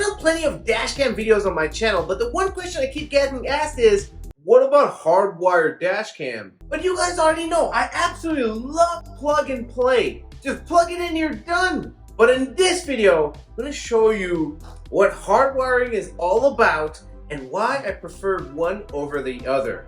done plenty of dashcam videos on my channel, but the one question I keep getting asked is, what about hardwired dashcam? But you guys already know, I absolutely love plug and play. Just plug it in, you're done. But in this video, I'm going to show you what hardwiring is all about and why I prefer one over the other.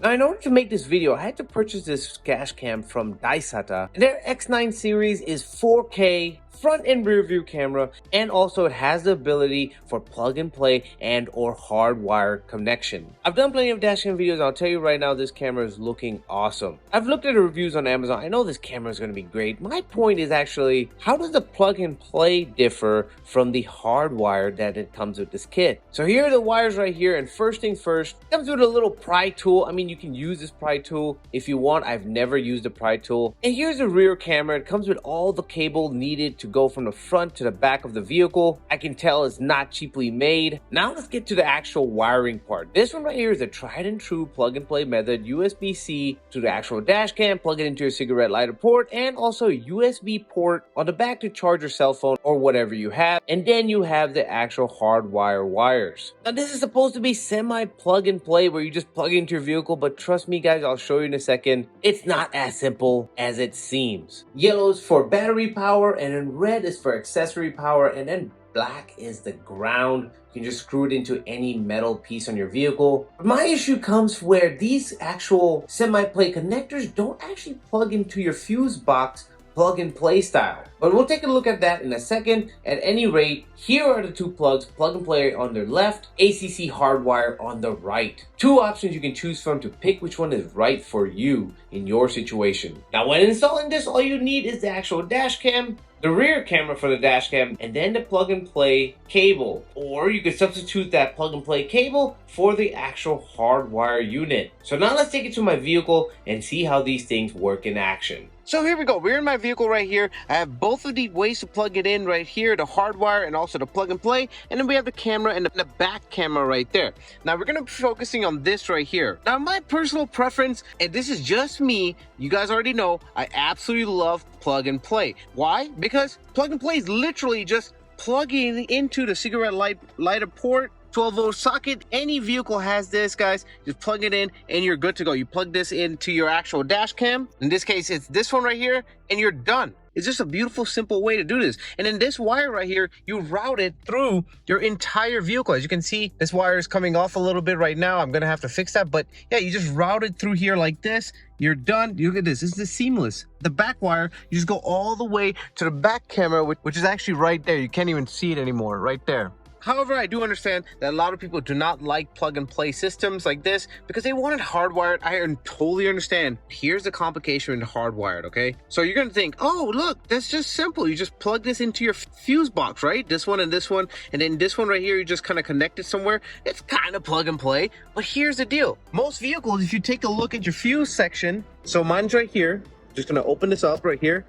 Now, in order to make this video, I had to purchase this dash cam from Daisata. And their X9 series is 4K front and rear view camera, and also it has the ability for plug and play and or hardwired connection. I've done plenty of dashcam videos, and I'll tell you right now, this camera is looking awesome. I've looked at the reviews on Amazon. I know this camera is going to be great. My point is actually, how does the plug and play differ from the hardwire that it comes with this kit? So here are the wires right here, and first things first, it comes with a little pry tool. I mean, you can use this pry tool if you want. I've never used a pry tool. And here's the rear camera. It comes with all the cable needed to go from the front to the back of the vehicle. I can tell it's not cheaply made. Now let's get to the actual wiring part. This one right here is a tried and true plug and play method. USB-C to the actual dash cam, plug it into your cigarette lighter port, and also a USB port on the back to charge your cell phone or whatever you have. And then you have the actual hardwire wires. Now this is supposed to be semi plug and play where you just plug it into your vehicle, but trust me guys, I'll show you in a second, it's not as simple as it seems. Yellow is for battery power, and then red is for accessory power, and then black is the ground. You can just screw it into any metal piece on your vehicle. But my issue comes where these actual semi-play connectors don't actually plug into your fuse box plug and play style. But we'll take a look at that in a second. At any rate, here are the two plugs, plug and play on the left, ACC hardwire on the right. Two options you can choose from to pick which one is right for you in your situation. Now when installing this, all you need is the actual dash cam, the rear camera for the dash cam, and then the plug and play cable. Or you could substitute that plug and play cable for the actual hardwire unit. So now let's take it to my vehicle and see how these things work in action. So here we go, we're in my vehicle right here. I have both of the ways to plug it in right here, the hardwire and also the plug and play. And then we have the camera and the back camera right there. Now we're gonna be focusing on this right here. Now my personal preference, and this is just me, you guys already know, I absolutely love plug and play. Why? Because plug and play is literally just plugging into the cigarette lighter port, 12-volt socket. Any vehicle has this, guys. Just plug it in and you're good to go. You plug this into your actual dash cam. In this case, it's this one right here, and you're done. It's just a beautiful, simple way to do this. And then this wire right here, you route it through your entire vehicle. As you can see, this wire is coming off a little bit right now. I'm gonna have to fix that, but yeah, you just route it through here like this. You're done. Look at this. This is seamless. The back wire, you just go all the way to the back camera, which is actually right there. You can't even see it anymore, right there. However, I do understand that a lot of people do not like plug and play systems like this because they want it hardwired. I totally understand. Here's the complication with hardwired, okay? So you're gonna think, oh, look, that's just simple. You just plug this into your fuse box, right? This one, and then this one right here, you just kind of connect it somewhere. It's kind of plug and play, but here's the deal. Most vehicles, if you take a look at your fuse section, so mine's right here. Just gonna open this up right here.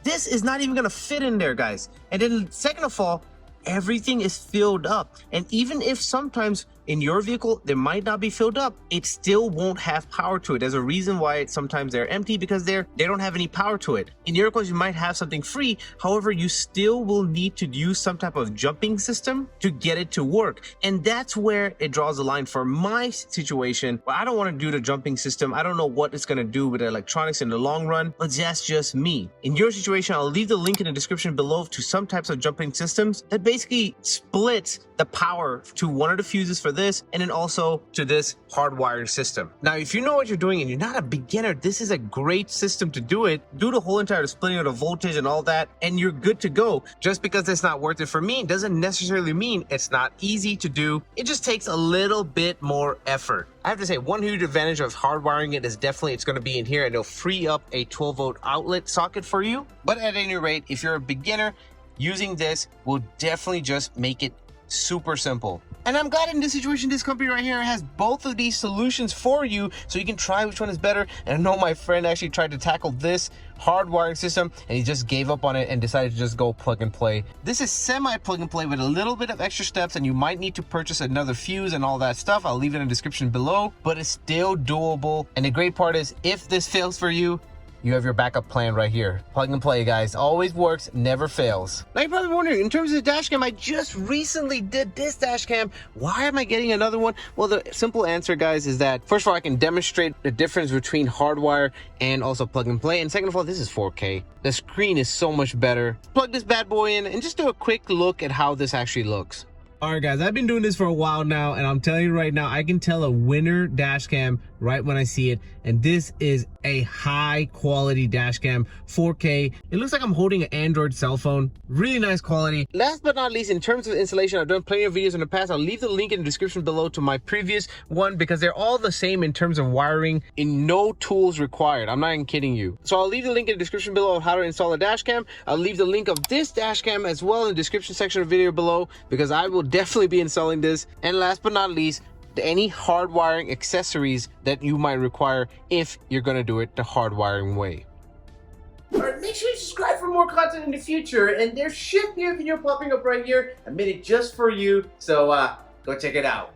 This is not even gonna fit in there, guys. And then second of all, everything is filled up, and even if sometimes in your vehicle they might not be filled up, it still won't have power to it. There's a reason why sometimes they're empty, because they don't have any power to it. In your case, you might have something free. However, you still will need to use some type of jumping system to get it to work, and that's where it draws the line for my situation. Well, I don't want to do the jumping system. I don't know what it's going to do with the electronics in the long run, but that's just me. In your situation, I'll leave the link in the description below to some types of jumping systems that basically splits the power to one of the fuses for this, and then also to this hardwired system. Now, if you know what you're doing and you're not a beginner, this is a great system to do it. Do the whole entire splitting of the voltage and all that, and you're good to go. Just because it's not worth it for me doesn't necessarily mean it's not easy to do. It just takes a little bit more effort. I have to say, one huge advantage of hardwiring it is definitely it's going to be in here, and it'll free up a 12-volt outlet socket for you. But at any rate, if you're a beginner, using this will definitely just make it super simple. And I'm glad in this situation, this company right here has both of these solutions for you, so you can try which one is better. And I know my friend actually tried to tackle this hardwiring system, and he just gave up on it and decided to just go plug and play. This is semi plug and play with a little bit of extra steps, and you might need to purchase another fuse and all that stuff. I'll leave it in the description below, but it's still doable. And the great part is, if this fails for you, you have your backup plan right here. Plug and play, guys. Always works, never fails. Now you're probably wondering, in terms of the dash cam, I just recently did this dash cam. Why am I getting another one? Well, the simple answer, guys, is that first of all, I can demonstrate the difference between Hardwire and also plug and play. And second of all, this is 4K. The screen is so much better. Plug this bad boy in and just do a quick look at how this actually looks. All right, guys, I've been doing this for a while now, and I'm telling you right now, I can tell a winner dash cam right when I see it. And this is a high quality dash cam, 4K. It looks like I'm holding an Android cell phone. Really nice quality. Last but not least, in terms of installation, I've done plenty of videos in the past. I'll leave the link in the description below to my previous one because they're all the same in terms of wiring, in no tools required. I'm not even kidding you. So I'll leave the link in the description below of how to install a dash cam. I'll leave the link of this dash cam as well in the description section of the video below because I will definitely be installing this. And last but not least, any hard wiring accessories that you might require if you're going to do it the hard wiring way. Alright, make sure you subscribe for more content in the future, and there should be a video popping up right here. I made it just for you, so go check it out.